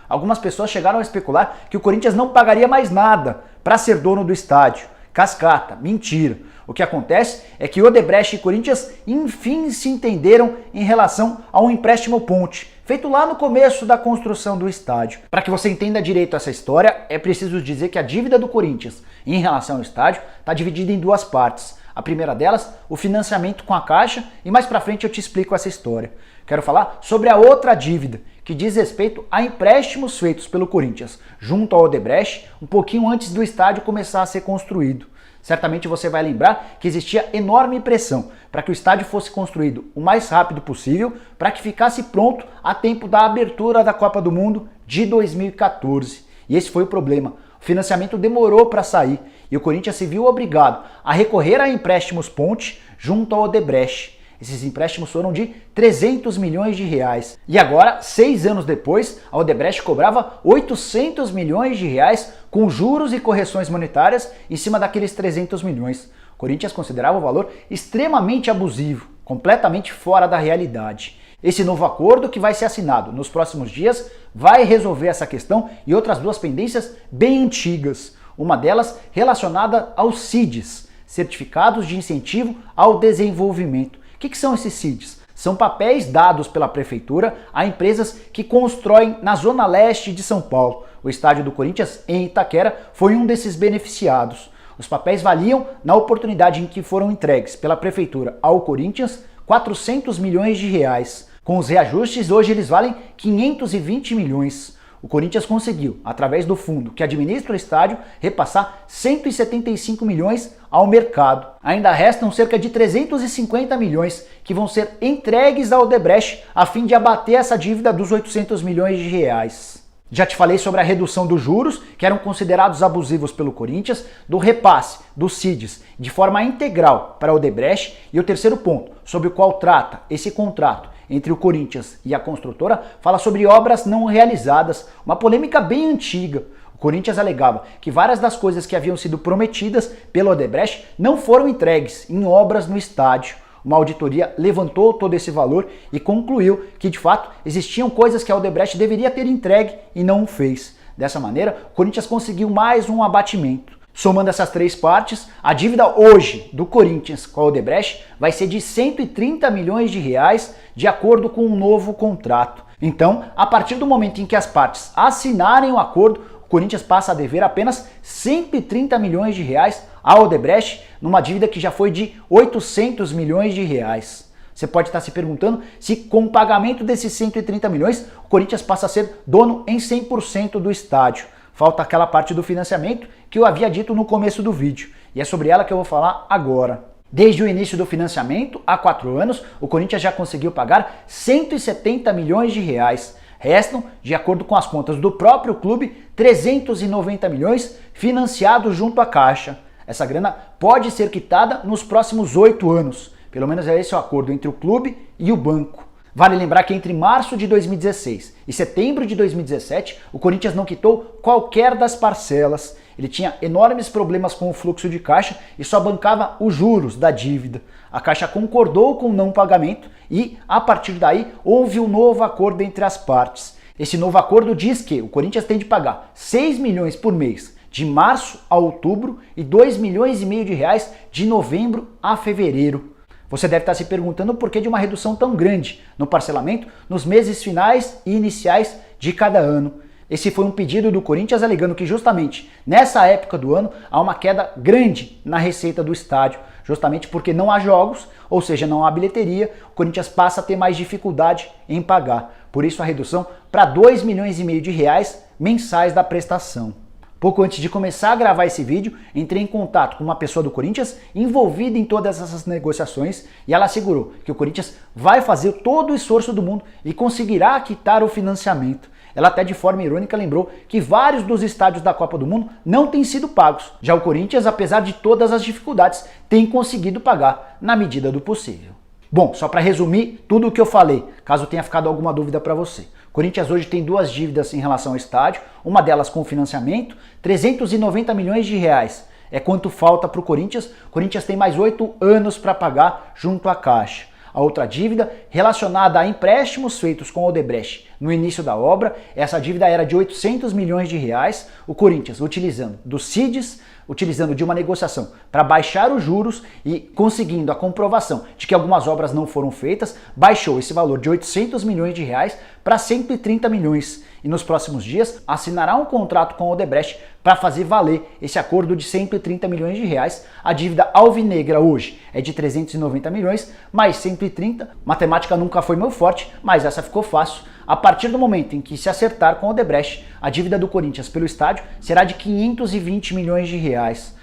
Algumas pessoas chegaram a especular que o Corinthians não pagaria mais nada para ser dono do estádio. Cascata, mentira. O que acontece é que Odebrecht e Corinthians enfim se entenderam em relação a um empréstimo ponte, feito lá no começo da construção do estádio. Para que você entenda direito essa história, é preciso dizer que a dívida do Corinthians em relação ao estádio está dividida em duas partes. A primeira delas, o financiamento com a Caixa, e mais pra frente eu te explico essa história. Quero falar sobre a outra dívida, que diz respeito a empréstimos feitos pelo Corinthians junto ao Odebrecht um pouquinho antes do estádio começar a ser construído. Certamente você vai lembrar que existia enorme pressão para que o estádio fosse construído o mais rápido possível, para que ficasse pronto a tempo da abertura da Copa do Mundo de 2014. E esse foi o problema. O financiamento demorou para sair e o Corinthians se viu obrigado a recorrer a empréstimos ponte junto ao Odebrecht. Esses empréstimos foram de 300 milhões de reais. E agora, 6 anos depois, a Odebrecht cobrava 800 milhões de reais com juros e correções monetárias em cima daqueles 300 milhões. O Corinthians considerava o valor extremamente abusivo, completamente fora da realidade. Esse novo acordo que vai ser assinado nos próximos dias vai resolver essa questão e outras duas pendências bem antigas. Uma delas relacionada aos CIDs, Certificados de Incentivo ao Desenvolvimento. O que são esses CIDs? São papéis dados pela Prefeitura a empresas que constroem na Zona Leste de São Paulo. O estádio do Corinthians, em Itaquera, foi um desses beneficiados. Os papéis valiam, na oportunidade em que foram entregues pela Prefeitura ao Corinthians, 400 milhões de reais. Com os reajustes, hoje eles valem 520 milhões. O Corinthians conseguiu, através do fundo que administra o estádio, repassar 175 milhões ao mercado. Ainda restam cerca de 350 milhões que vão ser entregues ao Odebrecht a fim de abater essa dívida dos 800 milhões de reais. Já te falei sobre a redução dos juros, que eram considerados abusivos pelo Corinthians, do repasse dos CIDs de forma integral para o Odebrecht, e o terceiro ponto, sobre o qual trata esse contrato entre o Corinthians e a construtora, fala sobre obras não realizadas, uma polêmica bem antiga. O Corinthians alegava que várias das coisas que haviam sido prometidas pelo Odebrecht não foram entregues em obras no estádio. Uma auditoria levantou todo esse valor e concluiu que, de fato, existiam coisas que a Odebrecht deveria ter entregue e não o fez. Dessa maneira, o Corinthians conseguiu mais um abatimento. Somando essas três partes, a dívida hoje do Corinthians com a Odebrecht vai ser de 130 milhões de reais, de acordo com um novo contrato. Então, a partir do momento em que as partes assinarem o acordo, o Corinthians passa a dever apenas 130 milhões de reais à Odebrecht, numa dívida que já foi de 800 milhões de reais. Você pode estar se perguntando se com o pagamento desses 130 milhões, o Corinthians passa a ser dono em 100% do estádio. Falta aquela parte do financiamento que eu havia dito no começo do vídeo, e é sobre ela que eu vou falar agora. Desde o início do financiamento, há 4 anos, o Corinthians já conseguiu pagar 170 milhões de reais. Restam, de acordo com as contas do próprio clube, 390 milhões financiados junto à Caixa. Essa grana pode ser quitada nos próximos 8 anos. Pelo menos é esse o acordo entre o clube e o banco. Vale lembrar que entre março de 2016 e setembro de 2017, o Corinthians não quitou qualquer das parcelas. Ele tinha enormes problemas com o fluxo de caixa e só bancava os juros da dívida. A Caixa concordou com o não pagamento e, a partir daí, houve um novo acordo entre as partes. Esse novo acordo diz que o Corinthians tem de pagar 6 milhões por mês de março a outubro e 2 milhões e meio de reais de novembro a fevereiro. Você deve estar se perguntando por que de uma redução tão grande no parcelamento nos meses finais e iniciais de cada ano. Esse foi um pedido do Corinthians alegando que justamente nessa época do ano há uma queda grande na receita do estádio, justamente porque não há jogos, ou seja, não há bilheteria, o Corinthians passa a ter mais dificuldade em pagar. Por isso a redução para 2 milhões e meio de reais mensais da prestação. Pouco antes de começar a gravar esse vídeo, entrei em contato com uma pessoa do Corinthians envolvida em todas essas negociações e ela assegurou que o Corinthians vai fazer todo o esforço do mundo e conseguirá quitar o financiamento. Ela até de forma irônica lembrou que vários dos estádios da Copa do Mundo não têm sido pagos. Já o Corinthians, apesar de todas as dificuldades, tem conseguido pagar na medida do possível. Bom, só para resumir tudo o que eu falei, caso tenha ficado alguma dúvida para você. O Corinthians hoje tem duas dívidas em relação ao estádio, uma delas com financiamento, 390 milhões de reais. É quanto falta para o Corinthians. O Corinthians tem mais 8 anos para pagar junto à Caixa. A outra dívida, relacionada a empréstimos feitos com o Odebrecht No início da obra, essa dívida era de 800 milhões de reais, o Corinthians utilizando dos CIDs, utilizando de uma negociação para baixar os juros e conseguindo a comprovação de que algumas obras não foram feitas, baixou esse valor de 800 milhões de reais para 130 milhões. E nos próximos dias assinará um contrato com a Odebrecht para fazer valer esse acordo de 130 milhões de reais. A dívida alvinegra hoje é de 390 milhões, mais 130. Matemática nunca foi meu forte, mas essa ficou fácil. A partir do momento em que se acertar com a Odebrecht, a dívida do Corinthians pelo estádio será de 520 milhões de reais.